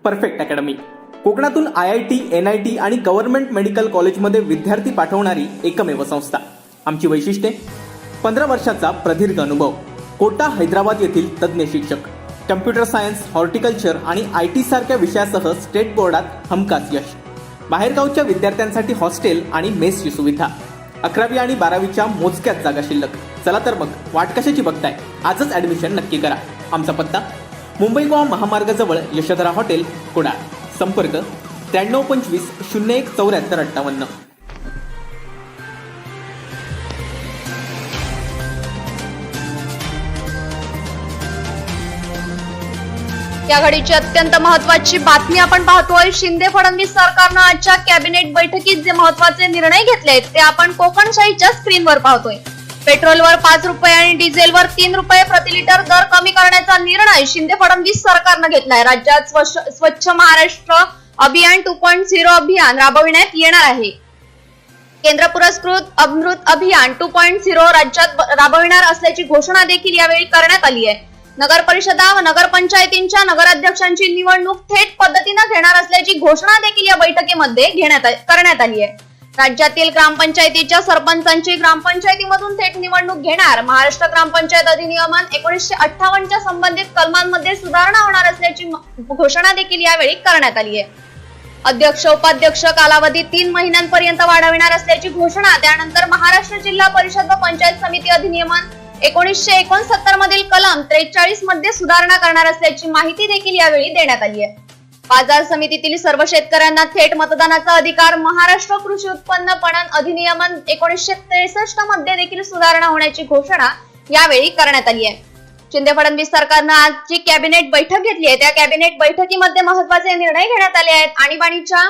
Perfect academy, कोकणातून IIT, NIT आणि government medical कॉलेजमध्ये विद्यार्थी पाठवणारी एकमेव संस्था. आमची वैशिष्ट्ये: 15 वर्षाचा प्रदीर्घ अनुभव, कोटा हैदराबाद येथील तज्ज्ञ शिक्षक, कम्प्युटर सायन्स, हॉर्टिकल्चर आणि IT सारख्या विषयासह स्टेट बोर्डात हमखास यश, बाहेरगावच्या विद्यार्थ्यांसाठी हॉस्टेल आणि मेसची सुविधा, 11वी आणि 12वीच्या मोजक्याच जागा शिल्लक. चला तर मग वाट कशाची बघताय, आजच ॲडमिशन नक्की करा. आमचा पत्ता: मुंबई गोवा महामार्गाजवळ यशोधरा हॉटेल, कुडाळ. संपर्क 9325 01 74 58. या घडीची अत्यंत महत्त्वाची बातमी आपण पाहतोय. शिंदे फडणवीस सरकारनं आजच्या कॅबिनेट बैठकीत जे महत्त्वाचे निर्णय घेतले ते आपण कोकणशाहीच्या स्क्रीनवर पाहतोय. पेट्रोलवर 5 रुपये आणि डिझेलवर 3 रुपये प्रति लिटर दर कमी करण्याचा निर्णय शिंदे फडणवीस सरकारनं घेतलाय. राज्यात स्वच्छ महाराष्ट्र अभियान 2.0 अभियान राबविण्यात येणार आहे. केंद्र पुरस्कृत अमृत अभियान 2.0 राज्यात राबविणार असल्याची घोषणा देखील यावेळी करण्यात आली आहे. नगर परिषदा व नगरपंचायतींच्या नगराध्यक्षांची निवडणूक थेट पद्धतीने घेणार असल्याची घोषणा देखील या बैठकीमध्ये करण्यात आली आहे. राज्यातील ग्रामपंचायतीच्या सरपंचांची ग्रामपंचायतीमधून थेट निवडणूक घेणार. महाराष्ट्र ग्रामपंचायत अधिनियमन 1958च्या संबंधित कलमांमध्ये सुधारणा होणार असल्याची घोषणा देखील यावेळी करण्यात आली आहे. अध्यक्ष उपाध्यक्ष कालावधी 3 महिन्यांपर्यंत वाढविणार असल्याची घोषणा. त्यानंतर महाराष्ट्र जिल्हा परिषद व पंचायत समिती अधिनियमन 1969 मधील कलम 43 मध्ये सुधारणा करणार असल्याची माहिती देखील यावेळी देण्यात आली आहे. बाजार समितीतील सर्व शेतकऱ्यांना थेट मतदानाचा अधिकार. महाराष्ट्र कृषी उत्पन्न पणन अधिनियमन 1963 मध्ये देखील सुधारणा होण्याची घोषणा यावेळी करण्यात आली आहे. शिंदे फडणवीस सरकारनं आज जी कॅबिनेट बैठक घेतली आहे त्या कॅबिनेट बैठकीमध्ये महत्त्वाचे निर्णय घेण्यात आले आहेत. आणीबाणीच्या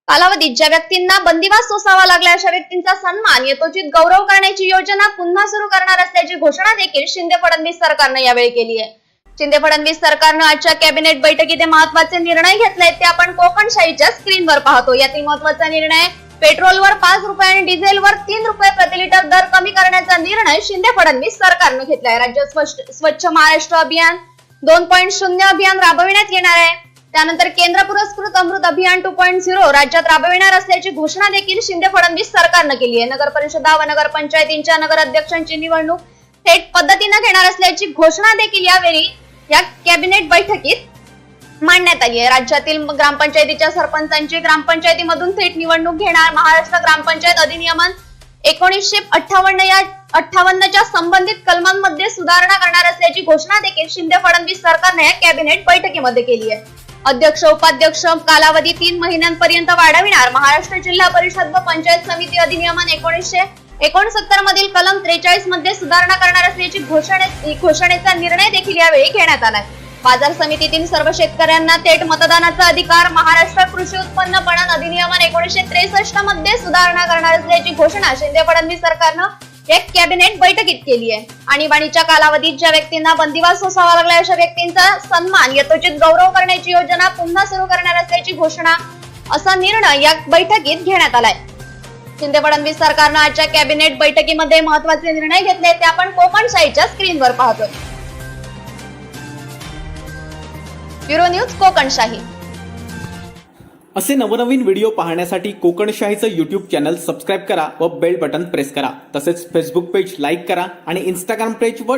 कालावधीत ज्या व्यक्तींना बंदिवास सोसावा लागला अशा व्यक्तींचा सन्मान यथोचित गौरव करण्याची योजना पुन्हा सुरू करणार असल्याची घोषणा देखील शिंदे फडणवीस सरकारनं यावेळी केली आहे. शिंदे फडणवीस सरकारनं आजच्या कॅबिनेट बैठकीत महत्त्वाचे निर्णय घेतले ते आपण कोकणशाहीच्या स्क्रीनवर पाहतो. यातील महत्त्वाचा निर्णय: पेट्रोलवर 5 रुपये आणि डिझेलवर 3 रुपये प्रति लिटर दर कमी करण्याचा निर्णय शिंदे फडणवीस सरकारनं घेतलाय. राज्यात स्वच्छ महाराष्ट्र अभियान 2.0 अभियान राबविण्यात येणार आहे. त्यानंतर केंद्र पुरस्कृत अमृत अभियान 2.0 राज्यात राबविणार असल्याची घोषणा देखील शिंदे फडणवीस सरकारनं केली आहे. नगर परिषदा व नगरपंचायतींच्या नगराध्यक्षांची निवडणूक थेट पद्धतीने घेणार असल्याची घोषणा देखील यावेळी या कॅबिनेट बैठकीत मांडण्यात आली आहे. राज्यातील ग्रामपंचायतीच्या सरपंचांची ग्रामपंचायतीमधून थेट निवडणूक घेणार. महाराष्ट्र ग्रामपंचायत अधिनियमन 1958च्या संबंधित कलमांमध्ये सुधारणा करणार असल्याची घोषणा देखील शिंदे फडणवीस सरकारने या कॅबिनेट बैठकीमध्ये केली आहे. अध्यक्ष उपाध्यक्ष कालावधी 3 महिन्यांपर्यंत वाढविणार. महाराष्ट्र जिल्हा परिषद व पंचायत समिती अधिनियमन 1969 मधील कलम 43 मध्ये सुधारणा करणार असल्याची घोषणेचा निर्णय देखील यावेळी घेण्यात आलाय. बाजार समितीतील सर्व शेतकऱ्यांना थेट मतदानाचा अधिकार. महाराष्ट्र कृषी उत्पन्न पणन अधिनियमन 1963 मध्ये सुधारणा करणार असल्याची घोषणा शिंदे फडणवीस सरकारनं एक कॅबिनेट बैठकीत केली आहे. आणीबाणीच्या कालावधीत ज्या व्यक्तींना बंदिवास सोसावा लागला अशा व्यक्तींचा सन्मान यथोचित गौरव करण्याची योजना पुन्हा सुरू करणार असल्याची घोषणा असा निर्णय या बैठकीत घेण्यात आलाय. शिंदे फडणवीस सरकारनं आजच्या कॅबिनेट बैठकीमध्ये महत्त्वाचे निर्णय घेतले ते आपण कोकणशाहीच्या स्क्रीनवर पाहतोय. Bureau news Kokanshahi. असे नवनवीन व्हिडिओ पाहण्यासाठी कोकणशाहीचं YouTube चॅनल सबस्क्राईब करा व बेल बटन प्रेस करा. तसेच फेसबुक पेज लाईक करा आणि Instagram पेज व